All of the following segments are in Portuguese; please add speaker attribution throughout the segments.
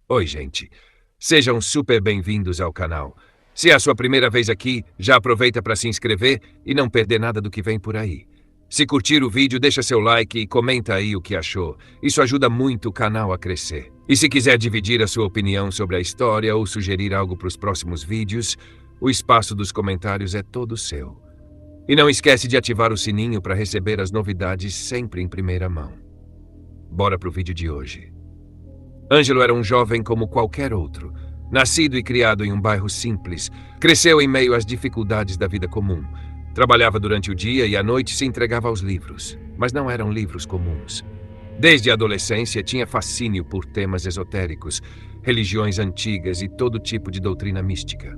Speaker 1: Oi, gente. Sejam super bem-vindos ao canal. Se é a sua primeira vez aqui, já aproveita para se inscrever e não perder nada do que vem por aí. Se curtir o vídeo, deixa seu like e comenta aí o que achou. Isso ajuda muito o canal a crescer. E se quiser dividir a sua opinião sobre a história ou sugerir algo para os próximos vídeos, o espaço dos comentários é todo seu. E não esquece de ativar o sininho para receber as novidades sempre em primeira mão. Bora pro vídeo de hoje. Ângelo era um jovem como qualquer outro. Nascido e criado em um bairro simples, cresceu em meio às dificuldades da vida comum. Trabalhava durante o dia e à noite se entregava aos livros, mas não eram livros comuns. Desde a adolescência tinha fascínio por temas esotéricos, religiões antigas e todo tipo de doutrina mística.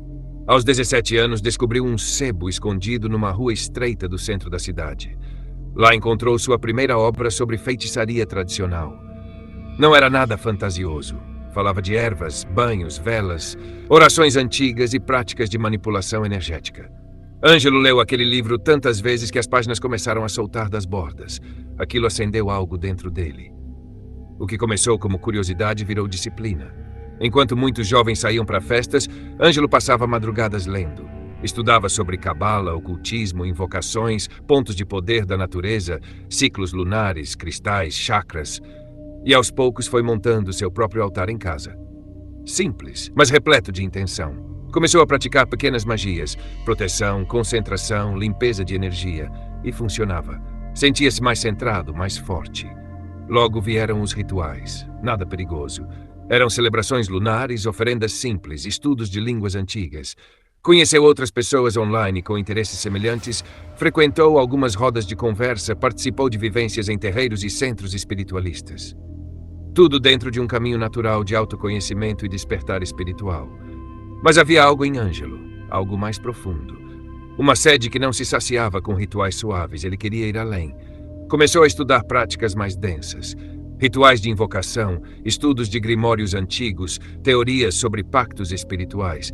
Speaker 1: Aos 17 anos descobriu um sebo escondido numa rua estreita do centro da cidade. Lá encontrou sua primeira obra sobre feitiçaria tradicional. Não era nada fantasioso. Falava de ervas, banhos, velas, orações antigas e práticas de manipulação energética. Ângelo leu aquele livro tantas vezes que as páginas começaram a soltar das bordas. Aquilo acendeu algo dentro dele. O que começou como curiosidade virou disciplina. Enquanto muitos jovens saíam para festas, Ângelo passava madrugadas lendo. Estudava sobre cabala, ocultismo, invocações, pontos de poder da natureza, ciclos lunares, cristais, chakras. E aos poucos foi montando seu próprio altar em casa. Simples, mas repleto de intenção. Começou a praticar pequenas magias, proteção, concentração, limpeza de energia, e funcionava. Sentia-se mais centrado, mais forte. Logo vieram os rituais, nada perigoso. Eram celebrações lunares, oferendas simples, estudos de línguas antigas. Conheceu outras pessoas online com interesses semelhantes, frequentou algumas rodas de conversa, participou de vivências em terreiros e centros espiritualistas. Tudo dentro de um caminho natural de autoconhecimento e despertar espiritual. Mas havia algo em Ângelo, algo mais profundo. Uma sede que não se saciava com rituais suaves, ele queria ir além. Começou a estudar práticas mais densas. Rituais de invocação, estudos de grimórios antigos, teorias sobre pactos espirituais.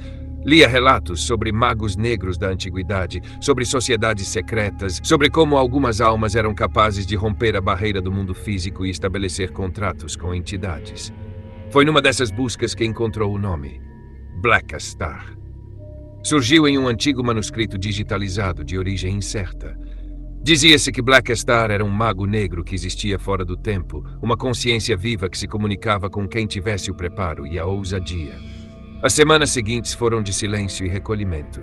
Speaker 1: Lia relatos sobre magos negros da antiguidade, sobre sociedades secretas, sobre como algumas almas eram capazes de romper a barreira do mundo físico e estabelecer contratos com entidades. Foi numa dessas buscas que encontrou o nome, Blackastar. Surgiu em um antigo manuscrito digitalizado de origem incerta. Dizia-se que Blackastar era um mago negro que existia fora do tempo, uma consciência viva que se comunicava com quem tivesse o preparo e a ousadia. As semanas seguintes foram de silêncio e recolhimento.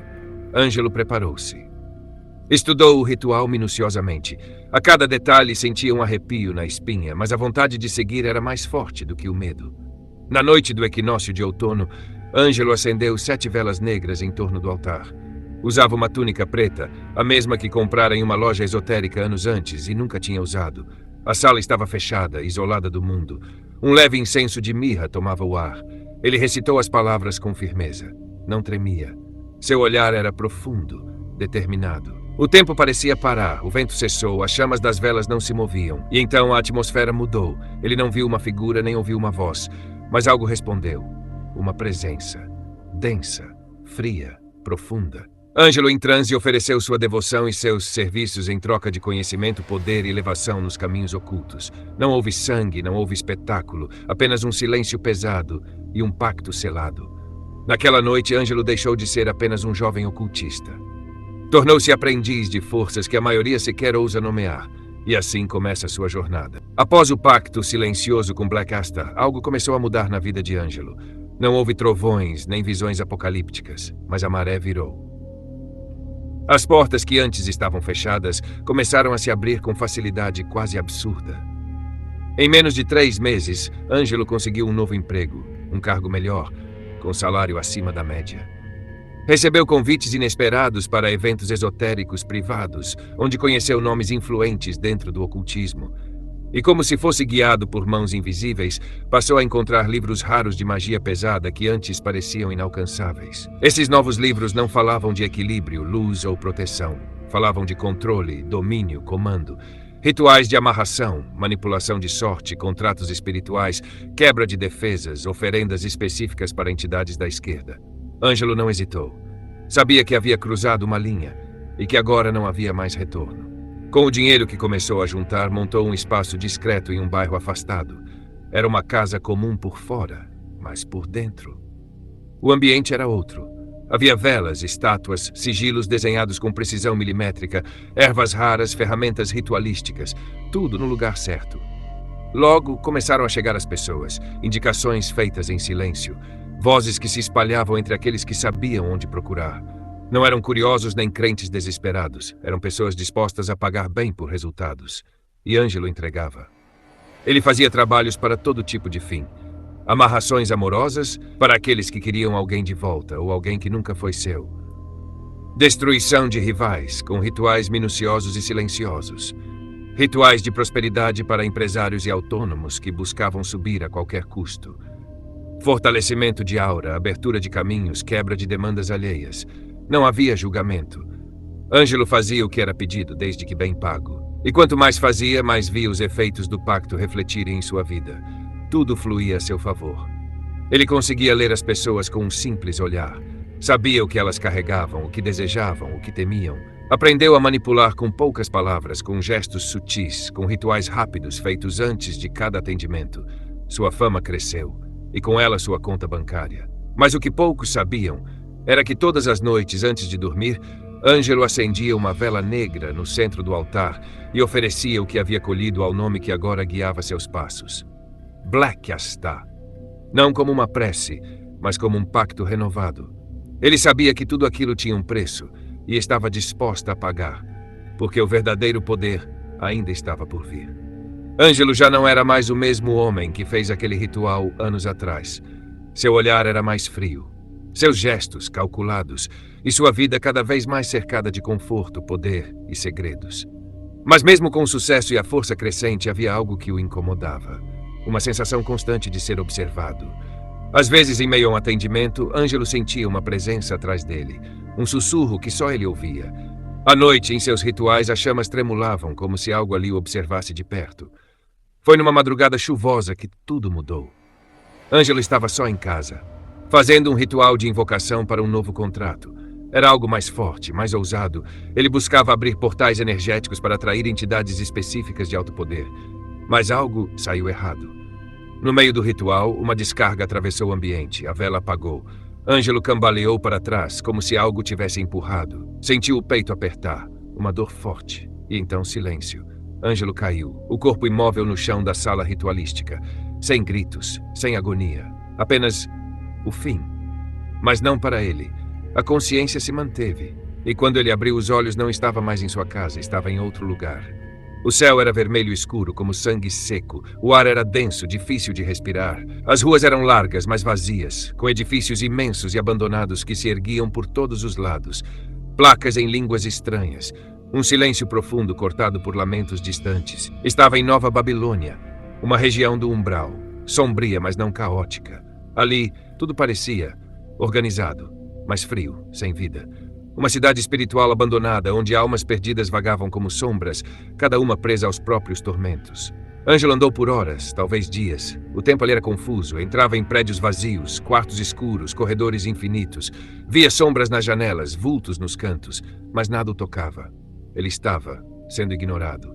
Speaker 1: Ângelo preparou-se. Estudou o ritual minuciosamente. A cada detalhe sentia um arrepio na espinha, mas a vontade de seguir era mais forte do que o medo. Na noite do equinócio de outono, Ângelo acendeu 7 velas negras em torno do altar. Usava uma túnica preta, a mesma que comprara em uma loja esotérica anos antes e nunca tinha usado. A sala estava fechada, isolada do mundo. Um leve incenso de mirra tomava o ar. Ele recitou as palavras com firmeza. Não tremia. Seu olhar era profundo, determinado. O tempo parecia parar, o vento cessou, as chamas das velas não se moviam. E então a atmosfera mudou. Ele não viu uma figura nem ouviu uma voz, mas algo respondeu. Uma presença. Densa, fria, profunda. Ângelo, em transe, ofereceu sua devoção e seus serviços em troca de conhecimento, poder e elevação nos caminhos ocultos. Não houve sangue, não houve espetáculo, apenas um silêncio pesado e um pacto selado. Naquela noite, Ângelo deixou de ser apenas um jovem ocultista. Tornou-se aprendiz de forças que a maioria sequer ousa nomear, e assim começa sua jornada. Após o pacto silencioso com Blackastar, algo começou a mudar na vida de Ângelo. Não houve trovões, nem visões apocalípticas, mas a maré virou. As portas que antes estavam fechadas começaram a se abrir com facilidade quase absurda. Em menos de 3 meses, Ângelo conseguiu um novo emprego, um cargo melhor, com salário acima da média. Recebeu convites inesperados para eventos esotéricos privados, onde conheceu nomes influentes dentro do ocultismo. E como se fosse guiado por mãos invisíveis, passou a encontrar livros raros de magia pesada que antes pareciam inalcançáveis. Esses novos livros não falavam de equilíbrio, luz ou proteção. Falavam de controle, domínio, comando. Rituais de amarração, manipulação de sorte, contratos espirituais, quebra de defesas, oferendas específicas para entidades da esquerda. Ângelo não hesitou. Sabia que havia cruzado uma linha e que agora não havia mais retorno. Com o dinheiro que começou a juntar, montou um espaço discreto em um bairro afastado. Era uma casa comum por fora, mas por dentro. O ambiente era outro. Havia velas, estátuas, sigilos desenhados com precisão milimétrica, ervas raras, ferramentas ritualísticas, tudo no lugar certo. Logo começaram a chegar as pessoas, indicações feitas em silêncio, vozes que se espalhavam entre aqueles que sabiam onde procurar. Não eram curiosos nem crentes desesperados, eram pessoas dispostas a pagar bem por resultados. E Ângelo entregava. Ele fazia trabalhos para todo tipo de fim. Amarrações amorosas para aqueles que queriam alguém de volta ou alguém que nunca foi seu. Destruição de rivais, com rituais minuciosos e silenciosos. Rituais de prosperidade para empresários e autônomos que buscavam subir a qualquer custo. Fortalecimento de aura, abertura de caminhos, quebra de demandas alheias. Não havia julgamento. Ângelo fazia o que era pedido, desde que bem pago. E quanto mais fazia, mais via os efeitos do pacto refletirem em sua vida. Tudo fluía a seu favor. Ele conseguia ler as pessoas com um simples olhar. Sabia o que elas carregavam, o que desejavam, o que temiam. Aprendeu a manipular com poucas palavras, com gestos sutis, com rituais rápidos feitos antes de cada atendimento. Sua fama cresceu, e com ela sua conta bancária. Mas o que poucos sabiam era que todas as noites, antes de dormir, Ângelo acendia uma vela negra no centro do altar e oferecia o que havia colhido ao nome que agora guiava seus passos. Blackastar. Não como uma prece, mas como um pacto renovado. Ele sabia que tudo aquilo tinha um preço e estava disposta a pagar, porque o verdadeiro poder ainda estava por vir. Ângelo já não era mais o mesmo homem que fez aquele ritual anos atrás. Seu olhar era mais frio, seus gestos calculados e sua vida cada vez mais cercada de conforto, poder e segredos. Mas mesmo com o sucesso e a força crescente, havia algo que o incomodava. Uma sensação constante de ser observado. Às vezes, em meio a um atendimento, Ângelo sentia uma presença atrás dele, um sussurro que só ele ouvia. À noite, em seus rituais, as chamas tremulavam, como se algo ali o observasse de perto. Foi numa madrugada chuvosa que tudo mudou. Ângelo estava só em casa, fazendo um ritual de invocação para um novo contrato. Era algo mais forte, mais ousado. Ele buscava abrir portais energéticos para atrair entidades específicas de alto poder. Mas algo saiu errado. No meio do ritual, uma descarga atravessou o ambiente. A vela apagou. Ângelo cambaleou para trás, como se algo o tivesse empurrado. Sentiu o peito apertar. Uma dor forte. E então silêncio. Ângelo caiu, o corpo imóvel no chão da sala ritualística. Sem gritos, sem agonia. Apenas o fim. Mas não para ele. A consciência se manteve. E quando ele abriu os olhos, não estava mais em sua casa, estava em outro lugar. O céu era vermelho escuro, como sangue seco. O ar era denso, difícil de respirar. As ruas eram largas, mas vazias, com edifícios imensos e abandonados que se erguiam por todos os lados. Placas em línguas estranhas. Um silêncio profundo cortado por lamentos distantes. Estava em Nova Babilônia, uma região do umbral. Sombria, mas não caótica. Ali, tudo parecia organizado, mas frio, sem vida. Uma cidade espiritual abandonada, onde almas perdidas vagavam como sombras, cada uma presa aos próprios tormentos. Ângelo andou por horas, talvez dias. O tempo ali era confuso, entrava em prédios vazios, quartos escuros, corredores infinitos. Via sombras nas janelas, vultos nos cantos, mas nada o tocava. Ele estava sendo ignorado.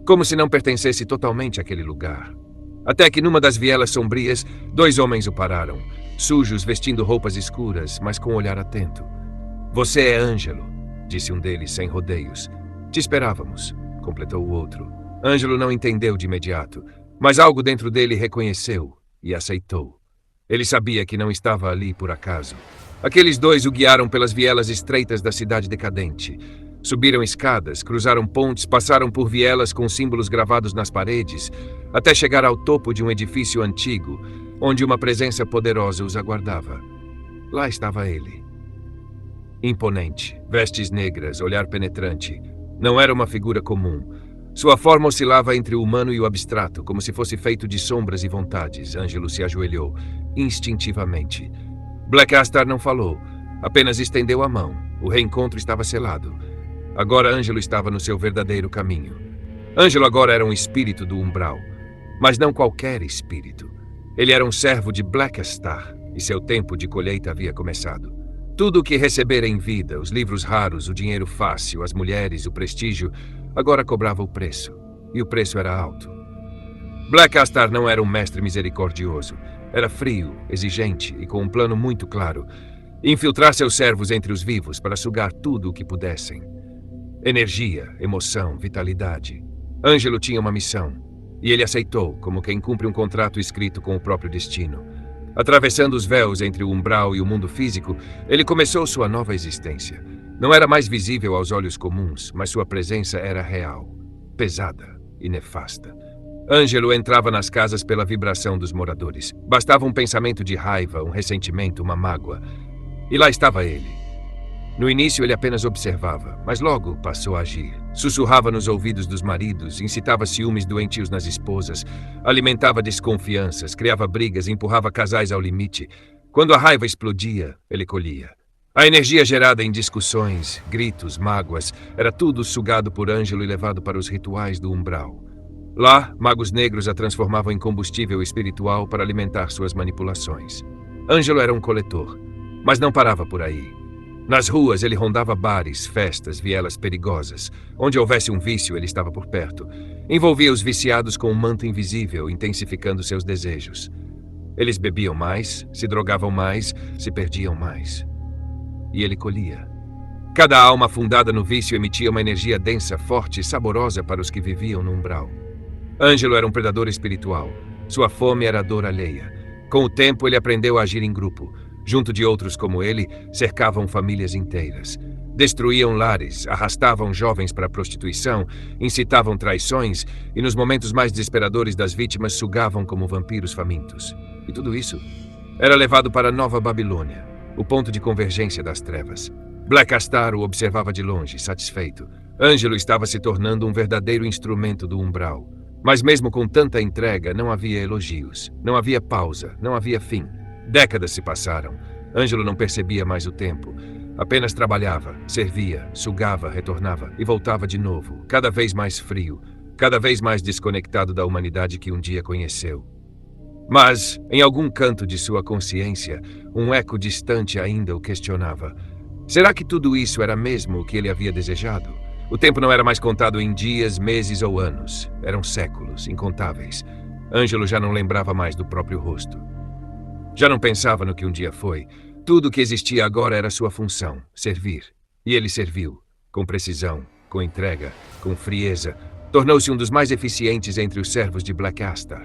Speaker 1: Como se não pertencesse totalmente àquele lugar. Até que numa das vielas sombrias, 2 homens o pararam, sujos, vestindo roupas escuras, mas com um olhar atento. "Você é Ângelo", disse um deles sem rodeios. "Te esperávamos", completou o outro. Ângelo não entendeu de imediato, mas algo dentro dele reconheceu e aceitou. Ele sabia que não estava ali por acaso. Aqueles 2 o guiaram pelas vielas estreitas da cidade decadente. Subiram escadas, cruzaram pontes, passaram por vielas com símbolos gravados nas paredes, até chegar ao topo de um edifício antigo, onde uma presença poderosa os aguardava. Lá estava ele. Imponente, vestes negras, olhar penetrante. Não era uma figura comum. Sua forma oscilava entre o humano e o abstrato, como se fosse feito de sombras e vontades. Ângelo se ajoelhou, instintivamente. Blackastar não falou, apenas estendeu a mão. O reencontro estava selado. Agora Ângelo estava no seu verdadeiro caminho. Ângelo agora era um espírito do umbral, mas não qualquer espírito. Ele era um servo de Blackastar, e seu tempo de colheita havia começado. Tudo o que recebera em vida, os livros raros, o dinheiro fácil, as mulheres, o prestígio, agora cobrava o preço. E o preço era alto. Blackastar não era um mestre misericordioso. Era frio, exigente e com um plano muito claro: infiltrar seus servos entre os vivos para sugar tudo o que pudessem. Energia, emoção, vitalidade. Ângelo tinha uma missão, e ele aceitou como quem cumpre um contrato escrito com o próprio destino. Atravessando os véus entre o umbral e o mundo físico, ele começou sua nova existência. Não era mais visível aos olhos comuns, mas sua presença era real, pesada e nefasta. Ângelo entrava nas casas pela vibração dos moradores. Bastava um pensamento de raiva, um ressentimento, uma mágoa. E lá estava ele. No início ele apenas observava, mas logo passou a agir. Sussurrava nos ouvidos dos maridos, incitava ciúmes doentios nas esposas, alimentava desconfianças, criava brigas, empurrava casais ao limite. Quando a raiva explodia, ele colhia. A energia gerada em discussões, gritos, mágoas, era tudo sugado por Ângelo e levado para os rituais do umbral. Lá, magos negros a transformavam em combustível espiritual para alimentar suas manipulações. Ângelo era um coletor, mas não parava por aí. Nas ruas, ele rondava bares, festas, vielas perigosas. Onde houvesse um vício, ele estava por perto. Envolvia os viciados com um manto invisível, intensificando seus desejos. Eles bebiam mais, se drogavam mais, se perdiam mais. E ele colhia. Cada alma afundada no vício emitia uma energia densa, forte e saborosa para os que viviam no umbral. Ângelo era um predador espiritual. Sua fome era a dor alheia. Com o tempo, ele aprendeu a agir em grupo. Junto de outros como ele, cercavam famílias inteiras. Destruíam lares, arrastavam jovens para a prostituição, incitavam traições e, nos momentos mais desesperadores das vítimas, sugavam como vampiros famintos. E tudo isso era levado para Nova Babilônia, o ponto de convergência das trevas. Blackastar o observava de longe, satisfeito. Ângelo estava se tornando um verdadeiro instrumento do umbral. Mas mesmo com tanta entrega, não havia elogios, não havia pausa, não havia fim. Décadas se passaram. Ângelo não percebia mais o tempo. Apenas trabalhava, servia, sugava, retornava e voltava de novo, cada vez mais frio, cada vez mais desconectado da humanidade que um dia conheceu. Mas, em algum canto de sua consciência, um eco distante ainda o questionava. Será que tudo isso era mesmo o que ele havia desejado? O tempo não era mais contado em dias, meses ou anos. Eram séculos, incontáveis. Ângelo já não lembrava mais do próprio rosto. Já não pensava no que um dia foi. Tudo o que existia agora era sua função, servir. E ele serviu, com precisão, com entrega, com frieza. Tornou-se um dos mais eficientes entre os servos de Blackastar.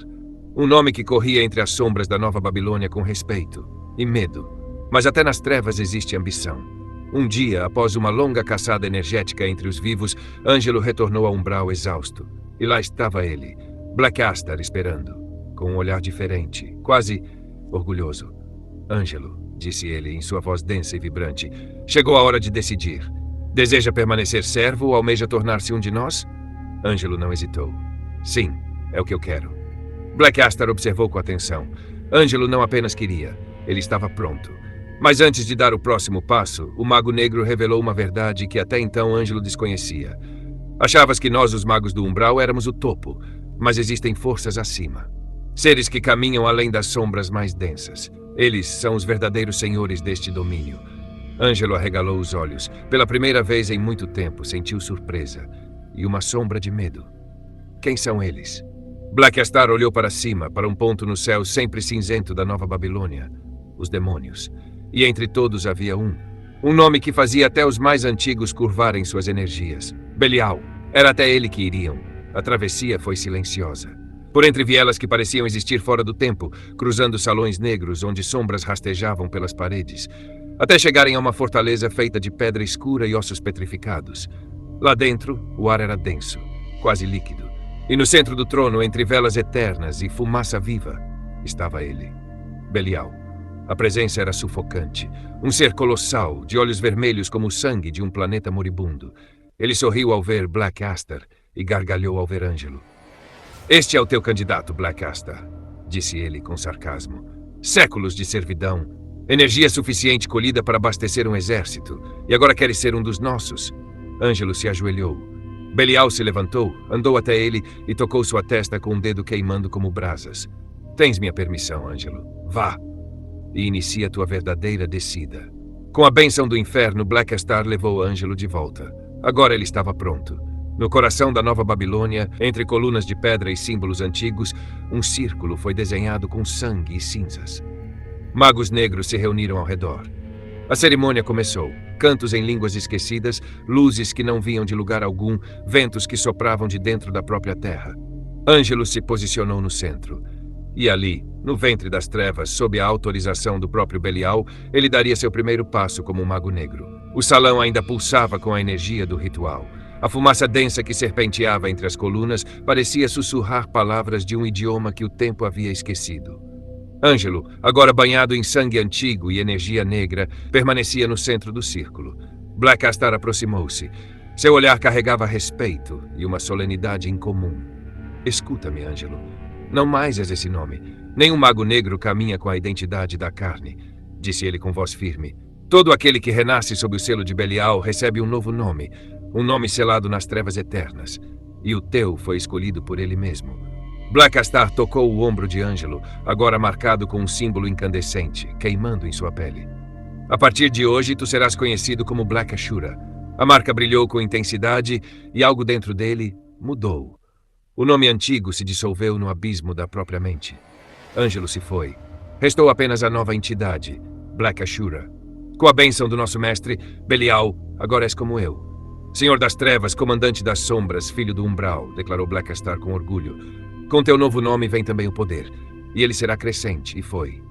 Speaker 1: Um nome que corria entre as sombras da Nova Babilônia com respeito e medo. Mas até nas trevas existe ambição. Um dia, após uma longa caçada energética entre os vivos, Ângelo retornou ao umbral exausto. E lá estava ele, Blackastar, esperando, com um olhar diferente, quase orgulhoso. Ângelo, disse ele em sua voz densa e vibrante, chegou a hora de decidir. Deseja permanecer servo ou almeja tornar-se um de nós? Ângelo não hesitou. Sim, é o que eu quero. Blackastar observou com atenção. Ângelo não apenas queria, ele estava pronto. Mas antes de dar o próximo passo, o Mago Negro revelou uma verdade que até então Ângelo desconhecia. Achavas que nós, os magos do umbral, éramos o topo, mas existem forças acima. Seres que caminham além das sombras mais densas. Eles são os verdadeiros senhores deste domínio. Ângelo arregalou os olhos. Pela primeira vez em muito tempo, sentiu surpresa e uma sombra de medo. Quem são eles? Blackastar olhou para cima, para um ponto no céu sempre cinzento da Nova Babilônia. Os demônios. E entre todos havia um nome que fazia até os mais antigos curvarem suas energias. Belial. Era até ele que iriam. A travessia foi silenciosa. Por entre vielas que pareciam existir fora do tempo, cruzando salões negros onde sombras rastejavam pelas paredes, até chegarem a uma fortaleza feita de pedra escura e ossos petrificados. Lá dentro, o ar era denso, quase líquido. E no centro do trono, entre velas eternas e fumaça viva, estava ele, Belial. A presença era sufocante. Um ser colossal, de olhos vermelhos como o sangue de um planeta moribundo. Ele sorriu ao ver Blackastar e gargalhou ao ver Ângelo. Este é o teu candidato, Blackastar, disse ele com sarcasmo. Séculos de servidão, energia suficiente colhida para abastecer um exército, e agora queres ser um dos nossos? Ângelo se ajoelhou. Belial se levantou, andou até ele e tocou sua testa com um dedo queimando como brasas. Tens minha permissão, Ângelo. Vá. E inicia tua verdadeira descida. Com a bênção do inferno, Blackastar levou Ângelo de volta. Agora ele estava pronto. No coração da Nova Babilônia, entre colunas de pedra e símbolos antigos, um círculo foi desenhado com sangue e cinzas. Magos negros se reuniram ao redor. A cerimônia começou. Cantos em línguas esquecidas, luzes que não vinham de lugar algum, ventos que sopravam de dentro da própria terra. Ângelo se posicionou no centro. E ali, no ventre das trevas, sob a autorização do próprio Belial, ele daria seu primeiro passo como um mago negro. O salão ainda pulsava com a energia do ritual. A fumaça densa que serpenteava entre as colunas parecia sussurrar palavras de um idioma que o tempo havia esquecido. Ângelo, agora banhado em sangue antigo e energia negra, permanecia no centro do círculo. Black Astar aproximou-se. Seu olhar carregava respeito e uma solenidade incomum. Escuta-me, Ângelo. Não mais és esse nome. Nenhum mago negro caminha com a identidade da carne, disse ele com voz firme. Todo aquele que renasce sob o selo de Belial recebe um novo nome, um nome selado nas trevas eternas. E o teu foi escolhido por ele mesmo. Black Astar tocou o ombro de Ângelo, agora marcado com um símbolo incandescente, queimando em sua pele. A partir de hoje, tu serás conhecido como Black Ashura. A marca brilhou com intensidade e algo dentro dele mudou. O nome antigo se dissolveu no abismo da própria mente. Ângelo se foi. Restou apenas a nova entidade, Black Ashura. Com a bênção do nosso mestre, Belial, agora és como eu. Senhor das Trevas, comandante das sombras, filho do Umbral, declarou Black Astar com orgulho. Com teu novo nome vem também o poder, e ele será crescente, e foi.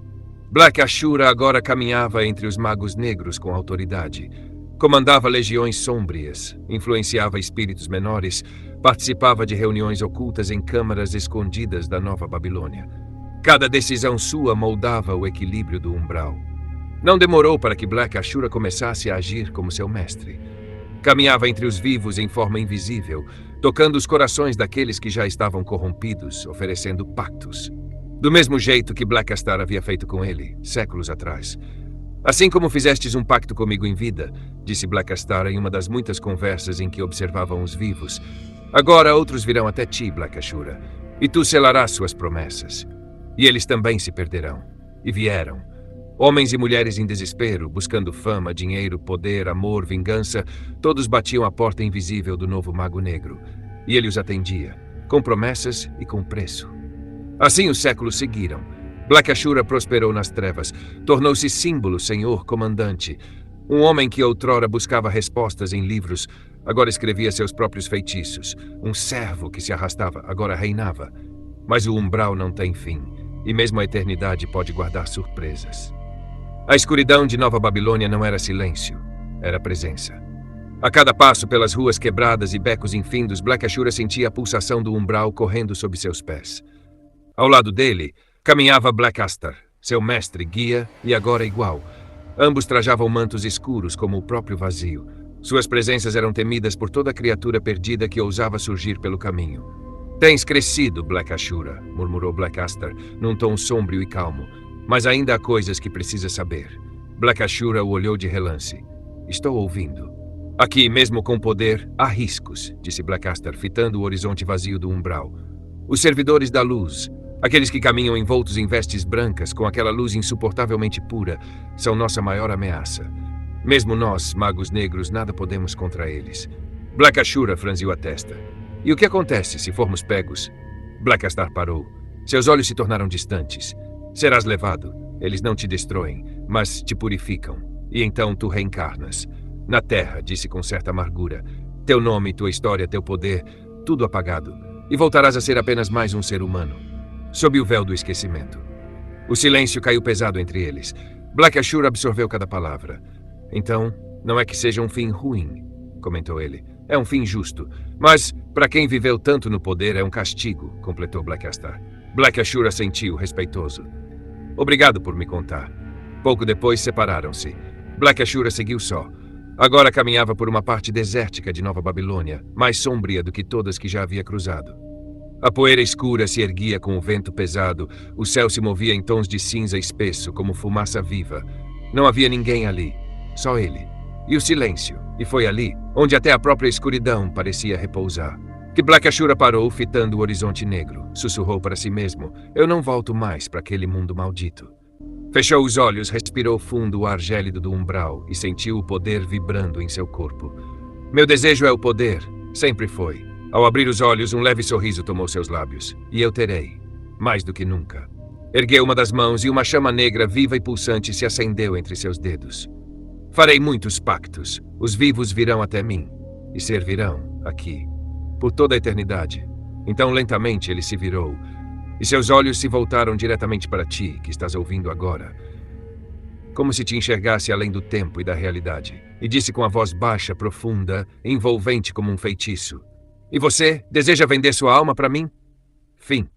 Speaker 1: Black Ashura agora caminhava entre os magos negros com autoridade. Comandava legiões sômbrias, influenciava espíritos menores, participava de reuniões ocultas em câmaras escondidas da Nova Babilônia. Cada decisão sua moldava o equilíbrio do Umbral. Não demorou para que Black Ashura começasse a agir como seu mestre. Caminhava entre os vivos em forma invisível, tocando os corações daqueles que já estavam corrompidos, oferecendo pactos. Do mesmo jeito que Black Astar havia feito com ele, séculos atrás. Assim como fizestes um pacto comigo em vida, disse Black Astar em uma das muitas conversas em que observavam os vivos, agora outros virão até ti, Black Ashura, e tu selarás suas promessas. E eles também se perderão. E vieram. Homens e mulheres em desespero, buscando fama, dinheiro, poder, amor, vingança, todos batiam à porta invisível do novo Mago Negro. E ele os atendia, com promessas e com preço. Assim os séculos seguiram. Black Ashura prosperou nas trevas, tornou-se símbolo, senhor, comandante. Um homem que outrora buscava respostas em livros, agora escrevia seus próprios feitiços. Um servo que se arrastava, agora reinava. Mas o umbral não tem fim, e mesmo a eternidade pode guardar surpresas. A escuridão de Nova Babilônia não era silêncio, era presença. A cada passo pelas ruas quebradas e becos infindos, Black Ashura sentia a pulsação do umbral correndo sob seus pés. Ao lado dele, caminhava Black Astar, seu mestre, guia e agora igual. Ambos trajavam mantos escuros como o próprio vazio. Suas presenças eram temidas por toda criatura perdida que ousava surgir pelo caminho. Tens crescido, Black Ashura, murmurou Black Astar, num tom sombrio e calmo. Mas ainda há coisas que precisa saber. Black Ashura o olhou de relance. Estou ouvindo. Aqui, mesmo com poder, há riscos, disse Black Astar, fitando o horizonte vazio do umbral. Os servidores da luz, aqueles que caminham envoltos em vestes brancas, com aquela luz insuportavelmente pura, são nossa maior ameaça. Mesmo nós, magos negros, nada podemos contra eles. Black Ashura franziu a testa. E o que acontece se formos pegos? Black Astar parou. Seus olhos se tornaram distantes. Serás levado. Eles não te destroem, mas te purificam. E então tu reencarnas. Na terra, disse com certa amargura. Teu nome, tua história, teu poder, tudo apagado. E voltarás a ser apenas mais um ser humano. Sob o véu do esquecimento. O silêncio caiu pesado entre eles. Black Ashura absorveu cada palavra. Então, não é que seja um fim ruim, comentou ele. É um fim justo. Mas, para quem viveu tanto no poder, é um castigo, completou Black Astar. Black Ashura sentiu, respeitoso. Obrigado por me contar. Pouco depois separaram-se. Black Ashura seguiu só. Agora caminhava por uma parte desértica de Nova Babilônia, mais sombria do que todas que já havia cruzado. A poeira escura se erguia com o vento pesado, o céu se movia em tons de cinza espesso, como fumaça viva. Não havia ninguém ali, só ele. E o silêncio, e foi ali, onde até a própria escuridão parecia repousar, que Black Ashura parou, fitando o horizonte negro. Sussurrou para si mesmo, eu não volto mais para aquele mundo maldito. Fechou os olhos, respirou fundo o ar gélido do umbral e sentiu o poder vibrando em seu corpo. Meu desejo é o poder, sempre foi. Ao abrir os olhos, um leve sorriso tomou seus lábios. E eu terei, mais do que nunca. Ergueu uma das mãos e uma chama negra viva e pulsante se acendeu entre seus dedos. Farei muitos pactos. Os vivos virão até mim e servirão aqui por toda a eternidade. Então, lentamente, ele se virou e seus olhos se voltaram diretamente para ti, que estás ouvindo agora, como se te enxergasse além do tempo e da realidade, e disse com a voz baixa, profunda, envolvente como um feitiço: E você deseja vender sua alma para mim? Fim.